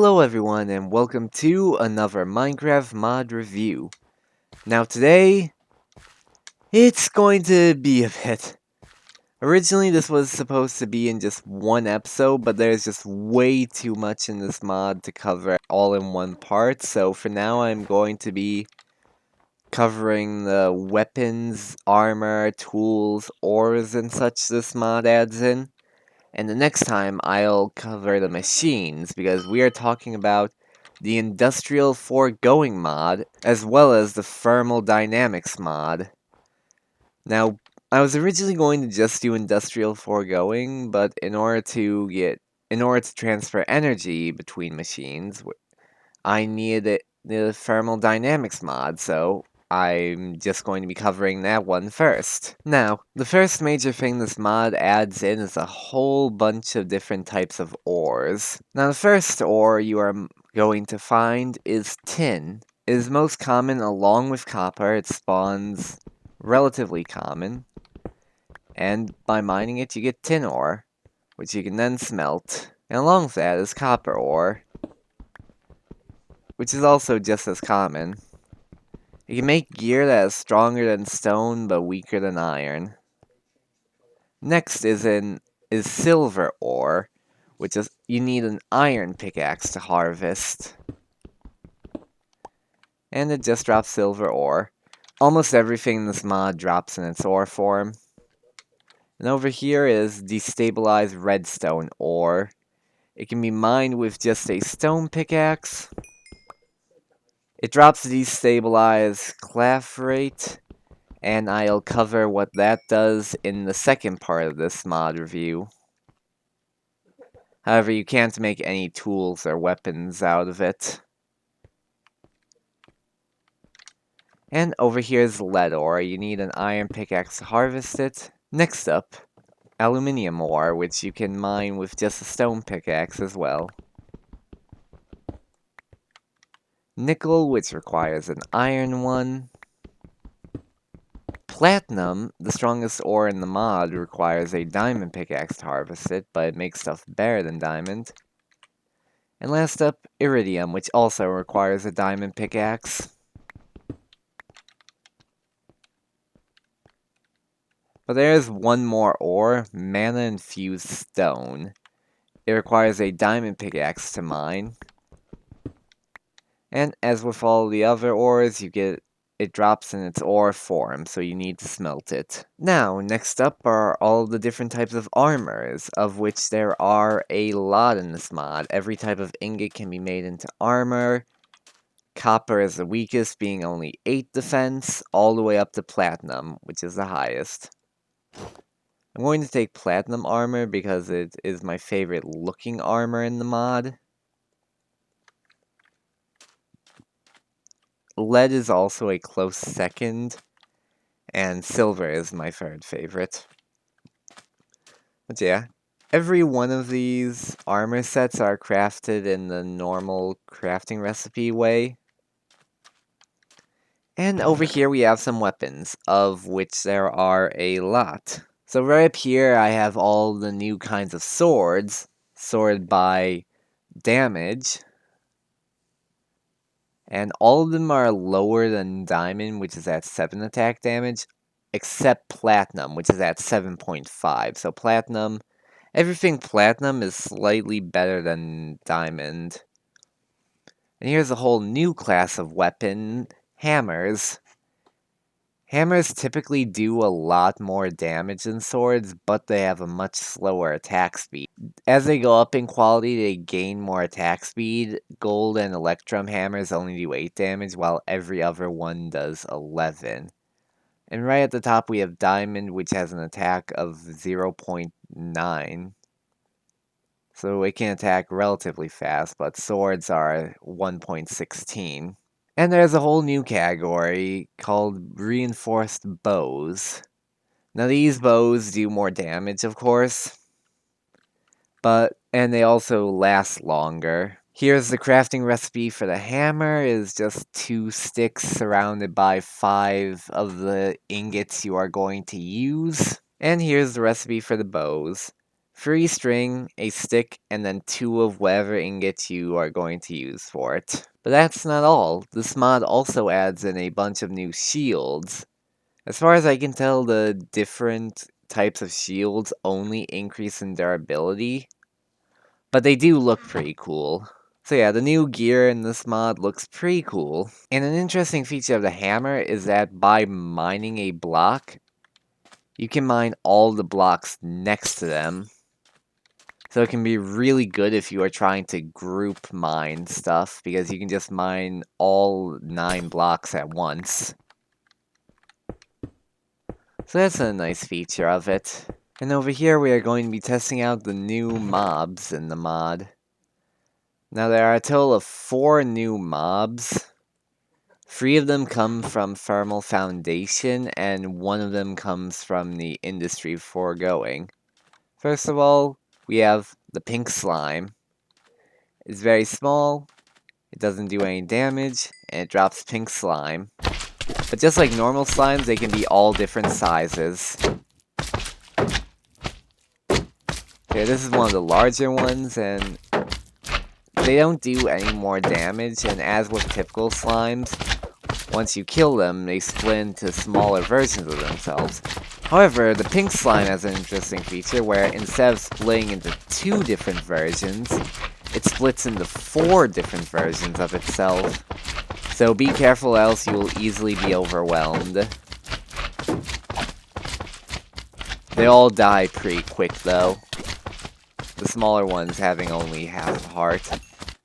Hello everyone and welcome to another Minecraft mod review. Now today, it's going to be a bit... Originally this was supposed to be in just one episode, but there's just way too much in this mod to cover all in one part, so for now I'm going to be covering the weapons, armor, tools, ores, and such this mod adds in. And the next time I'll cover the machines, because we are talking about the Industrial Foregoing mod, as well as the Thermal Dynamics mod. Now, I was originally going to just do Industrial Foregoing, but in order to transfer energy between machines, I needed the Thermal Dynamics mod, so I'm just going to be covering that one first. Now, the first major thing this mod adds in is a whole bunch of different types of ores. Now, the first ore you are going to find is tin. It is most common along with copper. It spawns relatively common. And by mining it, you get tin ore, which you can then smelt. And along with that is copper ore, which is also just as common. You can make gear that is stronger than stone but weaker than iron. Next is silver ore, which is you need an iron pickaxe to harvest. And it just drops silver ore. Almost everything in this mod drops in its ore form. And over here is destabilized redstone ore. It can be mined with just a stone pickaxe. It drops destabilized clathrate, and I'll cover what that does in the second part of this mod review. However, you can't make any tools or weapons out of it. And over here is lead ore. You need an iron pickaxe to harvest it. Next up, aluminium ore, which you can mine with just a stone pickaxe as well. Nickel, which requires an iron one. Platinum, the strongest ore in the mod, requires a diamond pickaxe to harvest it, but it makes stuff better than diamond. And last up, iridium, which also requires a diamond pickaxe. But there is one more ore, mana-infused stone. It requires a diamond pickaxe to mine. And as with all the other ores, it drops in its ore form, so you need to smelt it. Now, next up are all the different types of armors, of which there are a lot in this mod. Every type of ingot can be made into armor. Copper is the weakest, being only 8 defense, all the way up to platinum, which is the highest. I'm going to take platinum armor because it is my favorite looking armor in the mod. Lead is also a close second, and silver is my third favorite. But yeah, every one of these armor sets are crafted in the normal crafting recipe way. And over here we have some weapons, of which there are a lot. So right up here I have all the new kinds of swords, sorted by damage. And all of them are lower than diamond, which is at 7 attack damage, except platinum, which is at 7.5. So platinum, everything platinum is slightly better than diamond. And here's a whole new class of weapon, hammers. Hammers typically do a lot more damage than swords, but they have a much slower attack speed. As they go up in quality, they gain more attack speed. Gold and electrum hammers only do 8 damage, while every other one does 11. And right at the top we have diamond, which has an attack of 0.9. So it can attack relatively fast, but swords are 1.16. And there's a whole new category called reinforced bows. Now these bows do more damage, of course, and they also last longer. Here's the crafting recipe for the hammer. It is just 2 sticks surrounded by 5 of the ingots you are going to use. And here's the recipe for the bows. 3 string, a stick, and then 2 of whatever ingots you are going to use for it. But that's not all. This mod also adds in a bunch of new shields. As far as I can tell, the different types of shields only increase in durability, but they do look pretty cool. So yeah, the new gear in this mod looks pretty cool. And an interesting feature of the hammer is that by mining a block, you can mine all the blocks next to them. So it can be really good if you are trying to group mine stuff, because you can just mine all 9 blocks at once. So that's a nice feature of it. And over here we are going to be testing out the new mobs in the mod. Now there are a total of 4 new mobs. 3 of them come from Thermal Foundation, and 1 of them comes from the industry foregoing. First of all, we have the pink slime. It's very small, it doesn't do any damage, and it drops pink slime. But just like normal slimes, they can be all different sizes. Okay, this is one of the larger ones, and they don't do any more damage, and as with typical slimes, once you kill them, they split into smaller versions of themselves. However, the pink slime has an interesting feature where instead of splitting into 2 different versions, it splits into 4 different versions of itself. So be careful, else you will easily be overwhelmed. They all die pretty quick though. The smaller ones having only half a heart.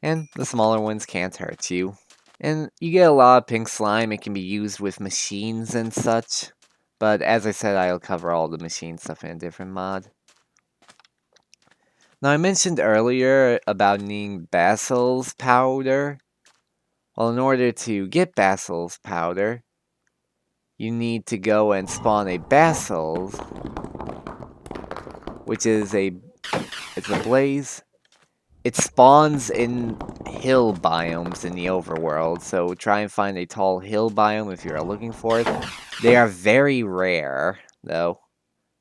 And the smaller ones can't hurt you. And you get a lot of pink slime, it can be used with machines and such. But as I said, I'll cover all the machine stuff in a different mod. Now I mentioned earlier about needing Basil's powder. Well, in order to get Basil's powder, you need to go and spawn a Basil's, which is it's a blaze. It spawns in hill biomes in the overworld, so try and find a tall hill biome if you're looking for it. They are very rare, though,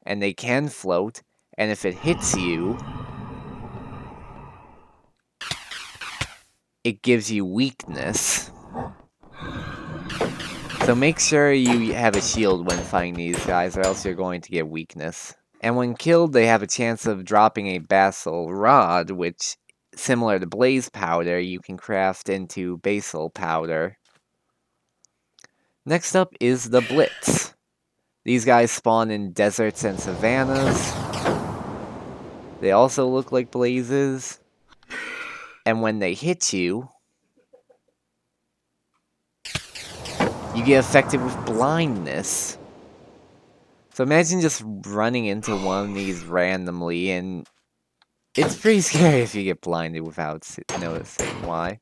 and they can float, and if it hits you, it gives you weakness. So make sure you have a shield when fighting these guys, or else you're going to get weakness. And when killed, they have a chance of dropping a Basil Rod, which, similar to Blaze Powder, you can craft into Basil Powder. Next up is the Blitz. These guys spawn in deserts and savannas. They also look like blazes. And when they hit you, you get affected with blindness. So imagine just running into one of these randomly, and it's pretty scary if you get blinded without noticing why.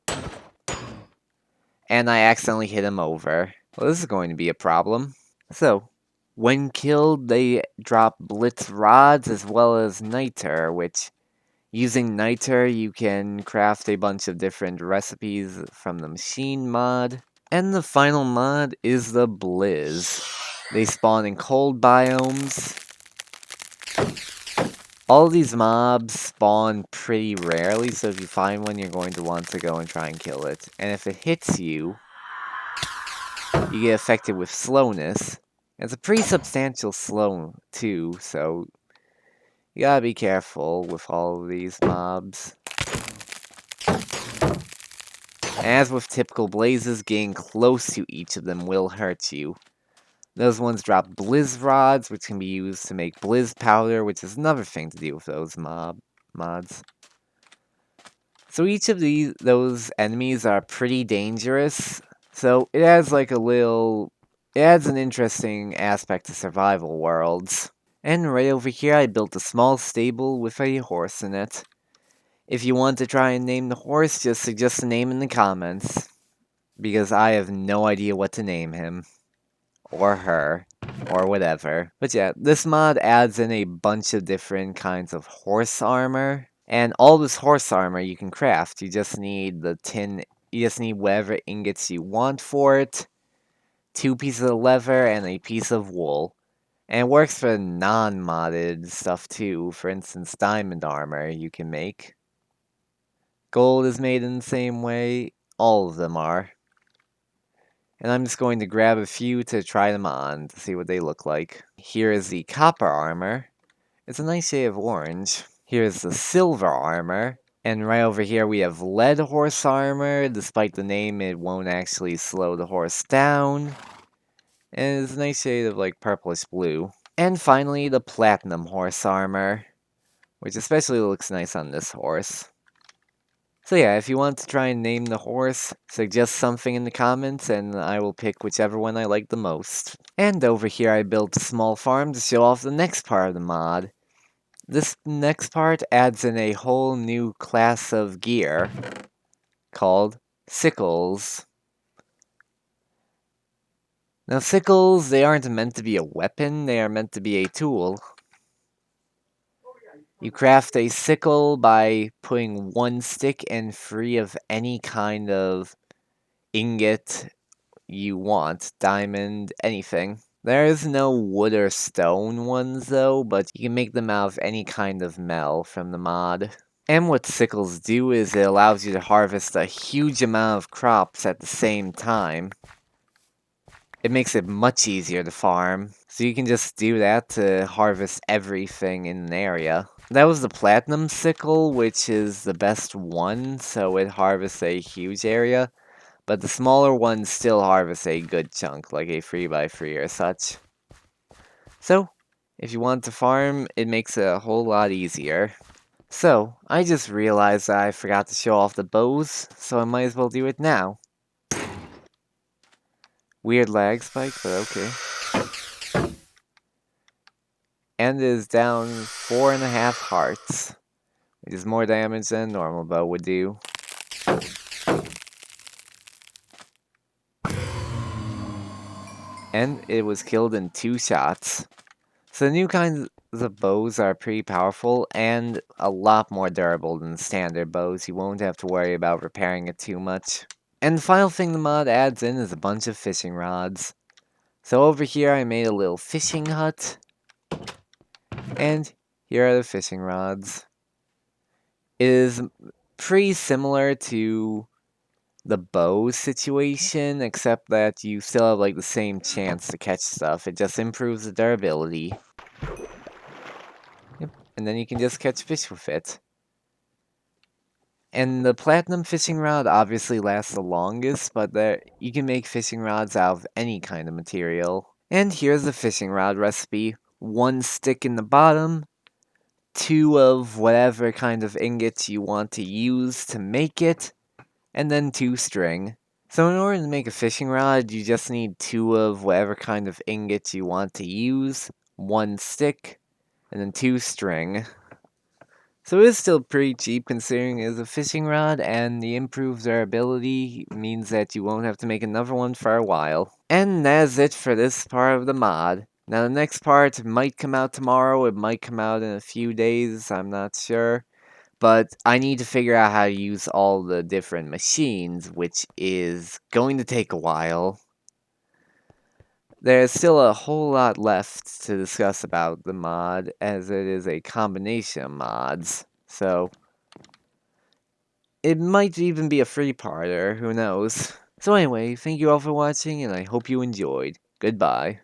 And I accidentally hit him over. Well, this is going to be a problem. So, when killed, they drop Blitz Rods as well as Niter, which, using Niter, you can craft a bunch of different recipes from the machine mod. And the final mod is the Blizz. They spawn in cold biomes. All of these mobs spawn pretty rarely, so if you find one, you're going to want to go and try and kill it. And if it hits you, you get affected with slowness. It's a pretty substantial slow, too, so you gotta be careful with all of these mobs. As with typical blazes, getting close to each of them will hurt you. Those ones drop Blizz Rods, which can be used to make Blizz Powder, which is another thing to do with those mods. So each of those enemies are pretty dangerous, so it adds like it adds an interesting aspect to survival worlds. And right over here I built a small stable with a horse in it. If you want to try and name the horse, just suggest a name in the comments, because I have no idea what to name him. Or her, or whatever. But yeah, this mod adds in a bunch of different kinds of horse armor, and all this horse armor you can craft. You just need you just need whatever ingots you want for it, 2 pieces of leather, and a piece of wool. And it works for non-modded stuff too. For instance, diamond armor you can make. Gold is made in the same way. All of them are. And I'm just going to grab a few to try them on to see what they look like. Here is the copper armor. It's a nice shade of orange. Here's the silver armor. And right over here we have lead horse armor. Despite the name, it won't actually slow the horse down. And it's a nice shade of like purplish blue. And finally, the platinum horse armor, which especially looks nice on this horse. So yeah, if you want to try and name the horse, suggest something in the comments and I will pick whichever one I like the most. And over here I built a small farm to show off the next part of the mod. This next part adds in a whole new class of gear called Sickles. Now sickles, they aren't meant to be a weapon, they are meant to be a tool. You craft a sickle by putting one stick and three of any kind of ingot you want, diamond, anything. There is no wood or stone ones though, but you can make them out of any kind of metal from the mod. And what sickles do is it allows you to harvest a huge amount of crops at the same time. It makes it much easier to farm, so you can just do that to harvest everything in an area. That was the platinum sickle, which is the best one, so it harvests a huge area. But the smaller ones still harvest a good chunk, like a 3x3 or such. So, if you want to farm, it makes it a whole lot easier. So, I just realized that I forgot to show off the bows, so I might as well do it now. Weird lag spike, but okay. And it is down 4.5 hearts, which is more damage than a normal bow would do. And it was killed in 2 shots. So the new kinds of bows are pretty powerful and a lot more durable than standard bows. You won't have to worry about repairing it too much. And the final thing the mod adds in is a bunch of fishing rods. So over here I made a little fishing hut. And here are the fishing rods. It is pretty similar to the bow situation, except that you still have like the same chance to catch stuff. It just improves the durability. Yep. And then you can just catch fish with it. And the platinum fishing rod obviously lasts the longest, but you can make fishing rods out of any kind of material. And here's the fishing rod recipe. 1 stick in the bottom, 2 of whatever kind of ingots you want to use to make it, and then 2 string. So in order to make a fishing rod, you just need 2 of whatever kind of ingots you want to use, 1 stick, and then 2 string. So it is still pretty cheap considering it is a fishing rod, and the improved durability means that you won't have to make another one for a while. And that is it for this part of the mod. Now the next part might come out tomorrow, it might come out in a few days, I'm not sure. But I need to figure out how to use all the different machines, which is going to take a while. There's still a whole lot left to discuss about the mod, as it is a combination of mods. So, it might even be a three-parter, who knows. So anyway, thank you all for watching, and I hope you enjoyed. Goodbye.